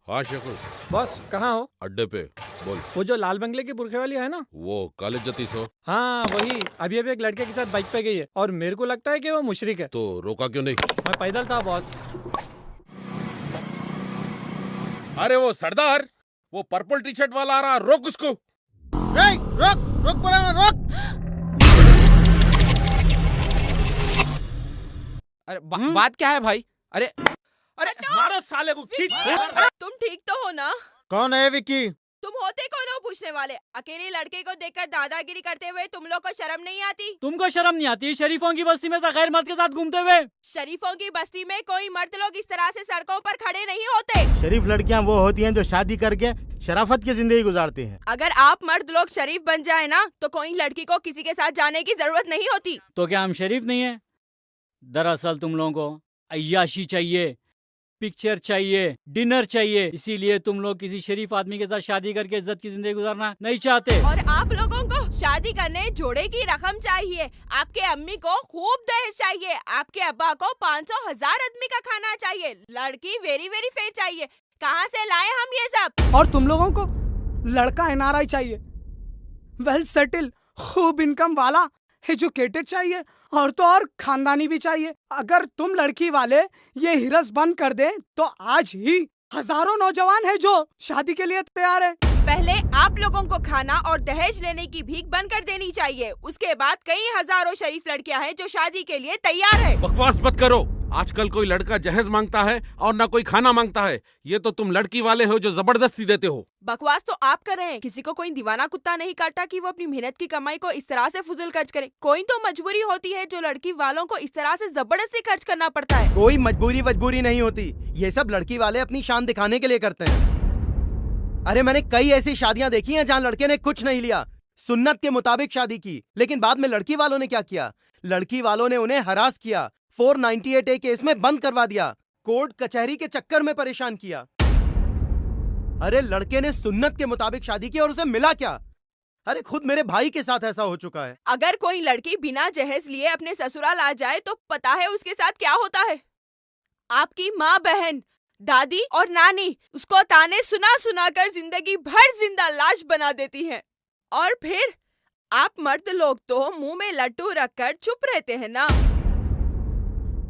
हाँ शेखर। बॉस कहाँ हो? अड्डे पे। बोल। वो जो लाल बंगले की बुरखे वाली है ना? वो कॉलेज जती सो। हाँ वही, अभी अभी एक लड़के के साथ बाइक पे गई है और मेरे को लगता है कि वो मुशरिक है। तो रोका क्यों नहीं? मैं पैदल था बॉस। अरे वो सरदार, वो पर्पल टी शर्ट वाला आ रहा, रोक उसको। रोक रोक बोला ना, रोक। अरे बात क्या है भाई? अरे अरे मारो साले को, खींच। तुम ठीक तो हो ना? कौन है विक्की? तुम होते कौन हो पूछने वाले? अकेले लड़के को देखकर दादागिरी करते हुए तुम लोग को शर्म नहीं आती? तुमको शर्म नहीं आती? शरीफों की बस्ती में गैर मर्द के साथ घूमते हुए। शरीफों की बस्ती में कोई मर्द लोग इस तरह से सड़कों पर खड़े नहीं होते। शरीफ लड़कियां वो होती हैं जो शादी करके शराफत की जिंदगी गुजारती हैं। अगर आप मर्द लोग शरीफ बन जाए ना तो कोई लड़की को किसी के साथ जाने की जरूरत नहीं होती। तो क्या हम शरीफ नहीं है? दरअसल तुम लोगों को अय्याशी चाहिए, पिक्चर चाहिए, डिनर चाहिए, इसीलिए तुम लोग किसी शरीफ आदमी के साथ शादी करके इज्जत की जिंदगी गुजारना नहीं चाहते। और आप लोगों को शादी करने जोड़े की रकम चाहिए, आपके अम्मी को खूब दहेज चाहिए, आपके अब्बा को 500,000 आदमी का खाना चाहिए, लड़की वेरी वेरी फेयर चाहिए। कहाँ से लाए हम ये सब? और तुम लोगों को लड़का एनआरआई चाहिए, वेल सेटल, खूब इनकम वाला, एजुकेटेड चाहिए और तो और खानदानी भी चाहिए। अगर तुम लड़की वाले ये हिरस बंद कर दे तो आज ही हजारों नौजवान हैं जो शादी के लिए तैयार है। पहले आप लोगों को खाना और दहेज लेने की भीख बंद कर देनी चाहिए, उसके बाद कई हजारों शरीफ लड़कियां हैं जो शादी के लिए तैयार है। बकवास मत करो। आजकल कोई लड़का जहेज मांगता है और ना कोई खाना मांगता है। ये तो तुम लड़की वाले हो जो जबरदस्ती देते हो। बकवास तो आप कर रहे हैं। किसी को कोई दीवाना कुत्ता नहीं काटता कि वो अपनी मेहनत की कमाई को इस तरह से फुजूल खर्च करे। कोई तो मजबूरी होती है जो लड़की वालों को इस तरह से जबरदस्ती खर्च करना पड़ता है। कोई मजबूरी नहीं होती, ये सब लड़की वाले अपनी शान दिखाने के लिए करते हैं। अरे मैंने कई ऐसी शादियां देखी हैं जहां लड़के ने कुछ नहीं लिया, सुन्नत के मुताबिक शादी की, लेकिन बाद में लड़की वालों ने क्या किया? लड़की वालों ने उन्हें हरास किया, 498A केस में बंद करवा दिया, कोर्ट कचहरी के चक्कर में परेशान किया। अरे लड़के ने सुन्नत के मुताबिक शादी की और उसे मिला क्या? अरे खुद मेरे भाई के साथ ऐसा हो चुका है। अगर कोई लड़की बिना जहेज लिए अपने ससुराल आ जाए तो पता है उसके साथ क्या होता है? आपकी माँ, बहन, दादी और नानी उसको ताने सुना सुना कर जिंदगी भर जिंदा लाश बना देती हैं। और फिर आप मर्द लोग तो मुंह में लट्टू रखकर चुप रहते हैं ना।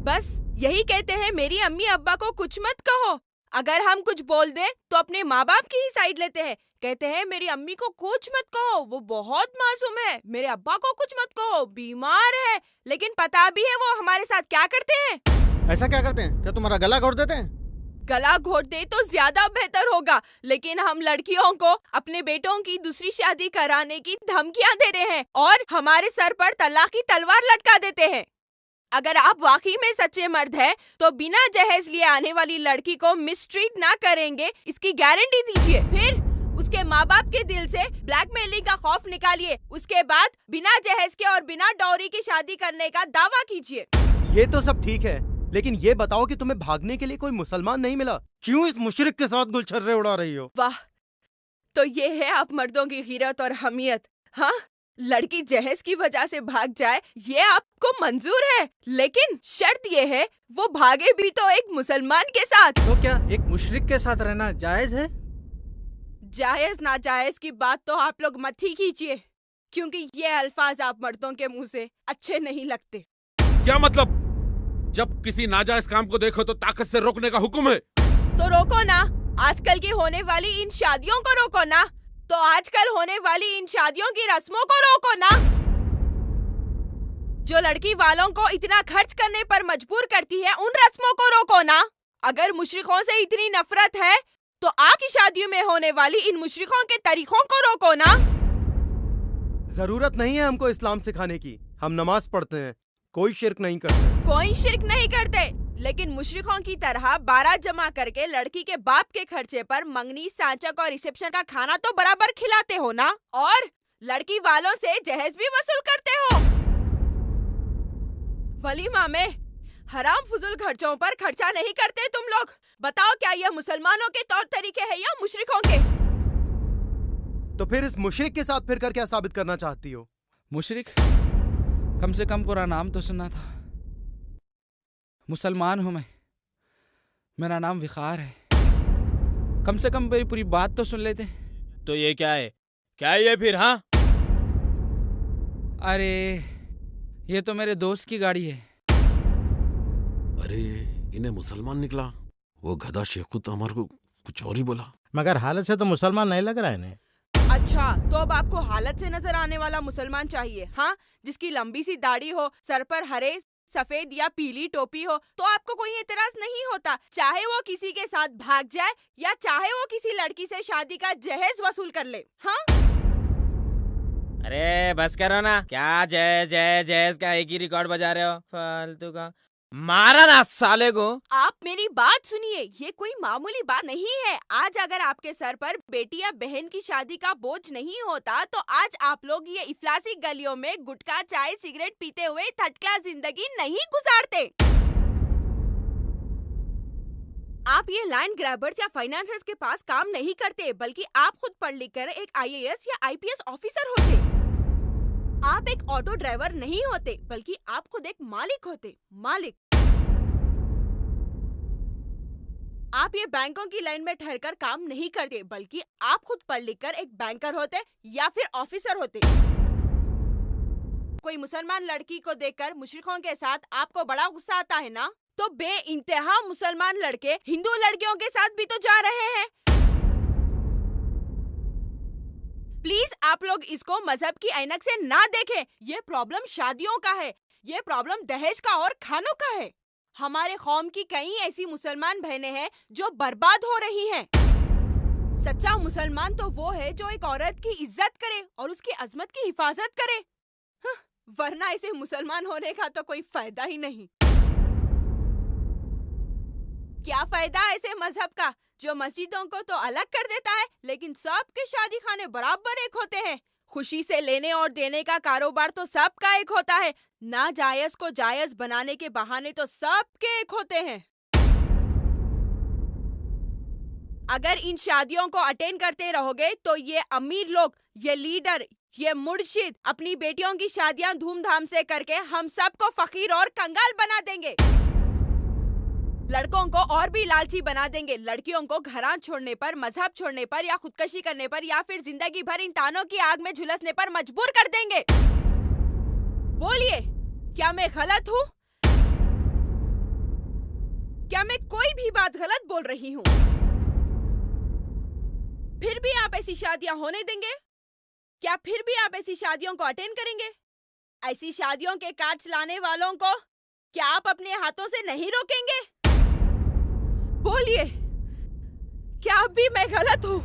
बस यही कहते हैं मेरी अम्मी अब्बा को कुछ मत कहो। अगर हम कुछ बोल दें तो अपने माँ बाप की ही साइड लेते हैं। कहते हैं मेरी अम्मी को कुछ मत कहो, वो बहुत मासूम है। मेरे अब्बा को कुछ मत कहो, बीमार है। लेकिन पता भी है वो हमारे साथ क्या करते हैं। ऐसा क्या करते हैं? क्या तुम्हारा गला घोट देते हैं? गला घोट दे तो ज्यादा बेहतर होगा, लेकिन हम लड़कियों को अपने बेटों की दूसरी शादी कराने की धमकियां दे रहे हैं और हमारे सर पर तलाक की तलवार लटका देते हैं। अगर आप वाकई में सच्चे मर्द हैं, तो बिना जहेज लिए आने वाली लड़की को मिसट्रीट ना करेंगे, इसकी गारंटी दीजिए। फिर उसके माँ बाप के दिल से ब्लैकमेलिंग का खौफ निकालिए। उसके बाद बिना जहेज के और बिना डॉरी की शादी करने का दावा कीजिए। ये तो सब ठीक है, लेकिन ये बताओ कि तुम्हें भागने के लिए कोई मुसलमान नहीं मिला? क्यों इस मुशरिक के साथ गुलछर्रे उड़ा रही हो? वाह, तो ये है आप मर्दों की गिरत और हमियत। हाँ, लड़की जहेज की वजह से भाग जाए ये आपको मंजूर है, लेकिन शर्त ये है वो भागे भी तो एक मुसलमान के साथ। तो क्या एक मुशरिक के साथ रहना जायज है? जायज नाजायज की बात तो आप लोग मत ही कीजिए, क्योंकि ये अल्फाज आप मर्दों के मुंह से अच्छे नहीं लगते। क्या मतलब? जब किसी नाजायज काम को देखो तो ताकत से रोकने का हुक्म है। तो रोको ना। आजकल की होने वाली इन शादियों को रोको ना। तो आजकल होने वाली इन शादियों की रस्मों को रोको ना, जो लड़की वालों को इतना खर्च करने पर मजबूर करती है। उन रस्मों को रोको ना। अगर मुशरिकों से इतनी नफरत है तो आपकी शादियों में होने वाली इन मुशरिकों के तरीकों को रोको ना। जरूरत नहीं है हमको इस्लाम सिखाने की, हम नमाज पढ़ते हैं, कोई शिर्क नहीं करते। कोई शिर्क नहीं करते, लेकिन मुशरिकों की तरह 12 जमा करके लड़की के बाप के खर्चे पर मंगनी, सांचक और रिसेप्शन का खाना तो बराबर खिलाते हो ना, और लड़की वालों से जहेज भी वसूल करते हो। वलीमा में हराम फुजुल खर्चों पर खर्चा नहीं करते तुम लोग। बताओ क्या यह मुसलमानों के तौर तरीके हैं या मुशरिकों के? तो फिर इस मुशरिक के साथ फिर कर क्या साबित करना चाहती हो? मुशरिक? कम से कम पूरा नाम तो सुना था। मुसलमान हूं मैं, मेरा नाम विकार है। कम से कम मेरी पूरी बात तो सुन लेते। तो ये क्या है? क्या है ये फिर? हाँ, अरे ये तो मेरे दोस्त की गाड़ी है। अरे इन्हें मुसलमान निकला। वो गधा शेखू तो हमारे को कुछ और ही बोला। मगर हालत से तो मुसलमान नहीं लग रहा है इन्हें। अच्छा, तो अब आपको हालत से नजर आने वाला मुसलमान चाहिए, हाँ? जिसकी लंबी सी दाढ़ी हो, सर पर हरे सफेद या पीली टोपी हो, तो आपको कोई एतराज नहीं होता, चाहे वो किसी के साथ भाग जाए या चाहे वो किसी लड़की से शादी का जहेज वसूल कर ले, हाँ? अरे बस करो ना। क्या जय जय जय का एक ही रिकॉर्ड बजा रहे हो फालतू का। मारा ना साले को। आप मेरी बात सुनिए, ये कोई मामूली बात नहीं है। आज अगर आपके सर पर बेटी या बहन की शादी का बोझ नहीं होता तो आज आप लोग ये इफलासी गलियों में गुटखा चाय सिगरेट पीते हुए थर्ड क्लास जिंदगी नहीं गुजारते। आप ये लैंड ग्रैबर्स या फाइनेंसर्स के पास काम नहीं करते, बल्कि आप खुद पढ़ लिख कर एक IAS या IPS ऑफिसर होते। आप एक ऑटो ड्राइवर नहीं होते, बल्कि आप खुद एक मालिक होते। मालिक। आप ये बैंकों की लाइन में ठहरकर काम नहीं करते, बल्कि आप खुद पढ़ लिख कर एक बैंकर होते या फिर ऑफिसर होते। कोई मुसलमान लड़की को देखकर मुशरिकों के साथ आपको बड़ा गुस्सा आता है ना? तो बेइंतहा मुसलमान लड़के हिंदू लड़कियों के साथ भी तो जा रहे हैं। प्लीज आप लोग इसको मजहब की ऐनक से ना देखें। ये प्रॉब्लम शादियों का है, ये प्रॉब्लम दहेज का और खानों का है। हमारे कौम की कई ऐसी मुसलमान बहनें हैं जो बर्बाद हो रही हैं। सच्चा मुसलमान तो वो है जो एक औरत की इज्जत करे और उसकी अजमत की हिफाजत करे, वरना ऐसे मुसलमान होने का तो कोई फायदा ही नहीं। क्या फायदा ऐसे मजहब का जो मस्जिदों को तो अलग कर देता है, लेकिन सबके शादी खाने बराबर एक होते हैं। खुशी से लेने और देने का कारोबार तो सबका एक होता है। नाजायज को जायज बनाने के बहाने तो सबके एक होते हैं। अगर इन शादियों को अटेंड करते रहोगे तो ये अमीर लोग, ये लीडर, ये मुर्शिद अपनी बेटियों की शादियां धूमधाम से करके हम सबको फकीर और कंगाल बना देंगे। लड़कों को और भी लालची बना देंगे। लड़कियों को घरां छोड़ने पर, मजहब छोड़ने पर या खुदकशी करने पर या फिर जिंदगी भर इन तानों की आग में झुलसने पर मजबूर कर देंगे। बोलिए, क्या मैं गलत हूँ? क्या मैं कोई भी बात गलत बोल रही हूँ? फिर भी आप ऐसी शादियां होने देंगे? क्या फिर भी आप ऐसी शादियों को अटेंड करेंगे? ऐसी शादियों के कार्ड्स लाने वालों को क्या आप अपने हाथों से नहीं रोकेंगे? बोलिए, क्या अब भी मैं गलत हूँ?